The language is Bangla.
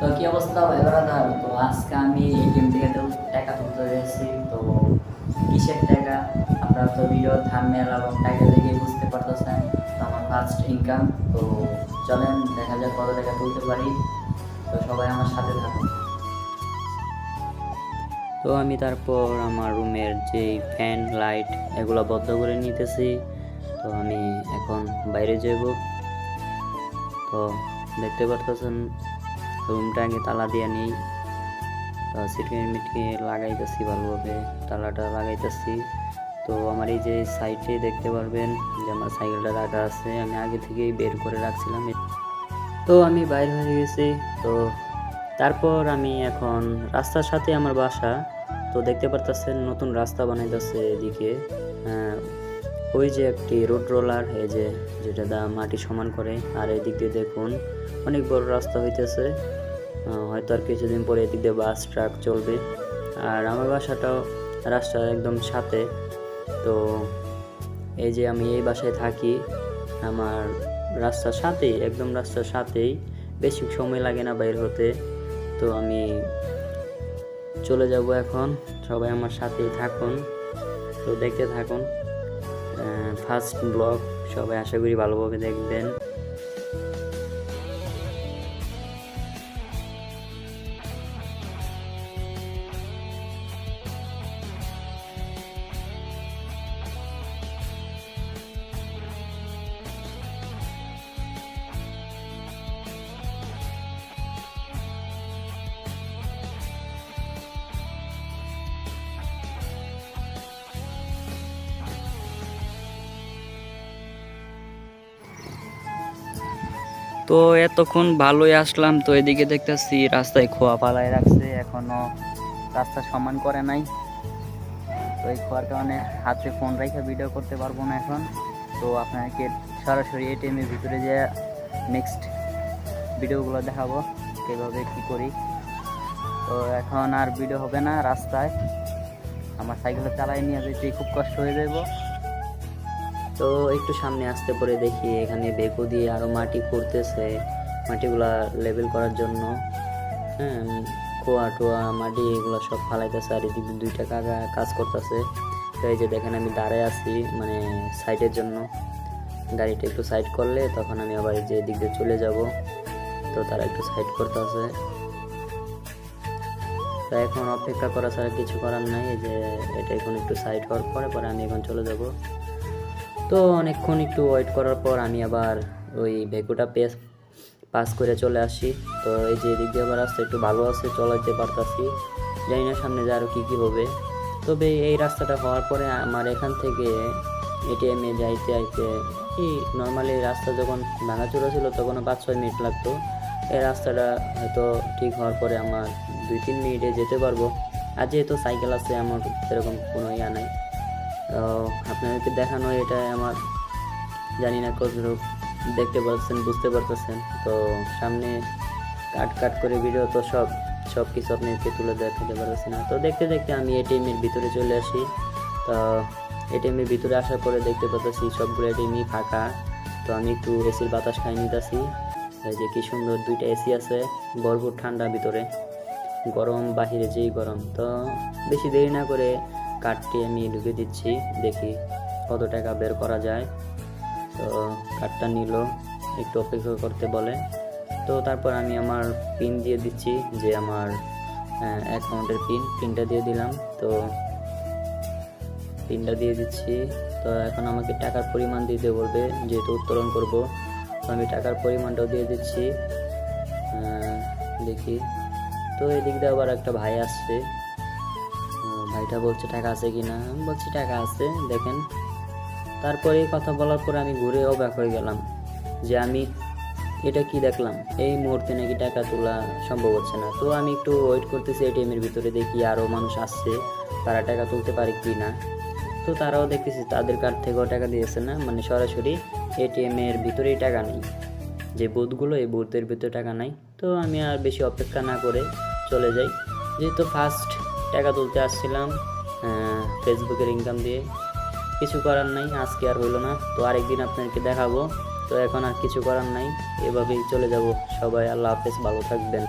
তো কি অবস্থা ভাই ব্রাদার? তো আজকে আমি এটিএম থেকে টাকা তুলতে যাচ্ছি। তো কিসের টাকা? আপনারা তো ভিডিও থাম্বনেল এবং টাকা দেখে বুঝতে পারতেছেন। তো আমার ফার্স্ট ইনকাম। তো চলেন দেখা যাক কত টাকা তুলতে পারি। তো সবাই আমার সাথে থাকুন। তো আমি তারপর আমার রুমের যে ফ্যান লাইট এগুলো বন্ধ করে নিতেছি। তো আমি এখন বাইরে যাব। তো দেখতে পারতেছেন রুমটা আগে তালা দিয়ে নিই। সিটকে মিটকে লাগাইতেছি ভালোভাবে, তালাটা লাগাইতেছি। তো আমার এই যে সাইডে দেখতে পারবেন যে আমার সাইকেলটা রাখা আছে, আমি আগে থেকেই বের করে রাখছিলাম। তো আমি বাইর হয়ে গেছি। তো তারপর আমি এখন রাস্তার সাথে আমার বাসা। তো দেখতে পারতেছেন নতুন রাস্তা বানাইতেছে এদিকে। ওই যে একটি রোড রোলার, এই যে যেটা দা মাটি সমান করে। আর এদিক দিয়ে দেখুন অনেক বড় রাস্তা হইতেছে। হয়তো আর কিছুদিন পরে এদিক দিয়ে বাস ট্রাক চলবে। আর আমার বাসাটাও রাস্তার একদম সাথে। তো এই যে আমি এই বাসায় থাকি, আমার রাস্তার সাথেই, একদম রাস্তার সাথেই, বেশি সময় লাগে না বাইর হতে। তো আমি চলে যাব এখন, সবাই আমার সাথেই থাকুন। তো দেখতে থাকুন ফার্স্ট ব্লগ, সবাই আশা করি ভালোভাবে দেখবেন। তো এতক্ষণ ভালোই আসলাম। তো এদিকে দেখতেছি রাস্তায় খোয়া পালায় রাখছে, এখনো রাস্তা সমান করে নাই। তো এই খোয়ার কারণে হাতে ফোন রেখে ভিডিও করতে পারবো না এখন। তো আপনাকে সরাসরি এটিএমের ভিতরে যে নেক্সট ভিডিওগুলো দেখাবো কীভাবে কী করি। তো এখন আর ভিডিও হবে না রাস্তায়, আমার সাইকেলে চালাই নিয়ে যেতে খুব কষ্ট হয়ে যাব। তো একটু সামনে আসতে পরে দেখি এখানে বেকু দিয়ে আরো মাটি করতেছে, মাটিগুলা লেভেল করার জন্য। হ্যাঁ, খোয়া টোয়া মাটি এগুলো সব ফালাইতেছে। আর এদিকে দুইটা কাকা কাজ করতেছে। তো এই যে দেখেন আমি দাঁড়ায় আছি, মানে সাইডের জন্য। গাড়িটা একটু সাইড করলে তখন আমি আবার যে এদিক দিয়ে চলে যাব। তো তারা একটু সাইড করতেছে। তো এখন অপেক্ষা করা ছাড়া কিছু করার নাই। এই যে এটা এখন একটু সাইড হওয়ার পরে পরে আমি এখন চলে যাব। তো অনেকক্ষণ একটু ওয়েট করার পর আমি আবার ওই ভেকুটা পাস করে চলে আসি। তো এই যে এদিক দিয়ে আবার রাস্তা একটু ভালো আছে, চলাইতে পারতাছি। জানি না সামনে যে আরও কী কী হবে। তবে এই রাস্তাটা হওয়ার পরে আমার এখান থেকে এটিএমে যাইতে আইতে এই নর্মালি রাস্তা যখন ভাঙাচোরা ছিল তখন 5-6 মিনিট লাগতো। এই রাস্তাটা হয়তো ঠিক হওয়ার পরে আমার 2-3 মিনিটে যেতে পারবো। আর যেহেতু সাইকেল আছে আমার সেরকম কোনো ইয়া নাই। আপনাদেরকে দেখানো এটা আমার জানি না কতটুকু দেখতে পাচ্ছেন, বুঝতে পারতেছেন। তো সামনে কাট করে ভিডিও তো সব কিছু আপনাদেরকে তুলে দেখাতে পারতেছি না। তো দেখতে দেখতে আমি এটিএমের ভিতরে চলে আসি। তো এটিএমের ভিতরে আসার পরে দেখতে পাচ্ছি সবগুলো এটিএমই ফাঁকা। তো আমি একটু এসির বাতাস খাই নিতেছি। এই যে কি সুন্দর দুইটা এসি আছে, ভরপুর ঠান্ডা ভিতরে, গরম বাহিরে যেই গরম। তো বেশি দেরি না করে কার্ডটি আমি ঢুকে দিচ্ছি, দেখি কত টাকা বের করা যায়। তো কার্ডটা নিল, একটু অপেক্ষা করতে বলে। তো তারপর আমি আমার পিন দিয়ে দিচ্ছি, যে আমার অ্যাকাউন্টের পিনটা দিয়ে দিলাম। তো পিনটা দিয়ে দিচ্ছি। তো এখন আমাকে টাকার পরিমাণ দিতে বলবে, যেহেতু উত্তোলন করব। তো আমি টাকার পরিমাণটাও দিয়ে দিচ্ছি। দেখি। তো এদিক দিয়ে আবার একটা ভাই আসছে, ভাইটা বলছে টাকা আছে কিনা, আমি বলছি টাকা আছে দেখেন। তারপরে এই কথা বলার পরে আমি ঘুরে অবাক হয়ে গেলাম যে আমি এটা কি দেখলাম, এই মুহূর্তে নাকি টাকা তোলা সম্ভব হচ্ছে না। তো আমি একটু ওয়েট করতেছি এটিএমের ভিতরে, দেখি আরও মানুষ আসছে, তারা টাকা তুলতে পারে কি না। তো তারাও দেখতেছি তাদের কার্ড থেকেও টাকা দিয়েছে না, মানে সরাসরি এটিএমের ভিতরেই টাকা নেই। যে বুথগুলো, এই বুথের ভিতরে টাকা নাই। তো আমি আর বেশি অপেক্ষা না করে চলে যাই, যেহেতু ফার্স্ট টাকা তুলতে আসছিলাম ফেসবুকের ইনকাম দিয়ে। কিছু করার নাই, আজকে আর হইলো না। তো আরেকদিন আপনাদেরকে দেখাবো। তো এখন আর কিছু করার নাই, এভাবেই চলে যাব। সবাই আল্লাহ হাফেজ, ভালো থাকবেন।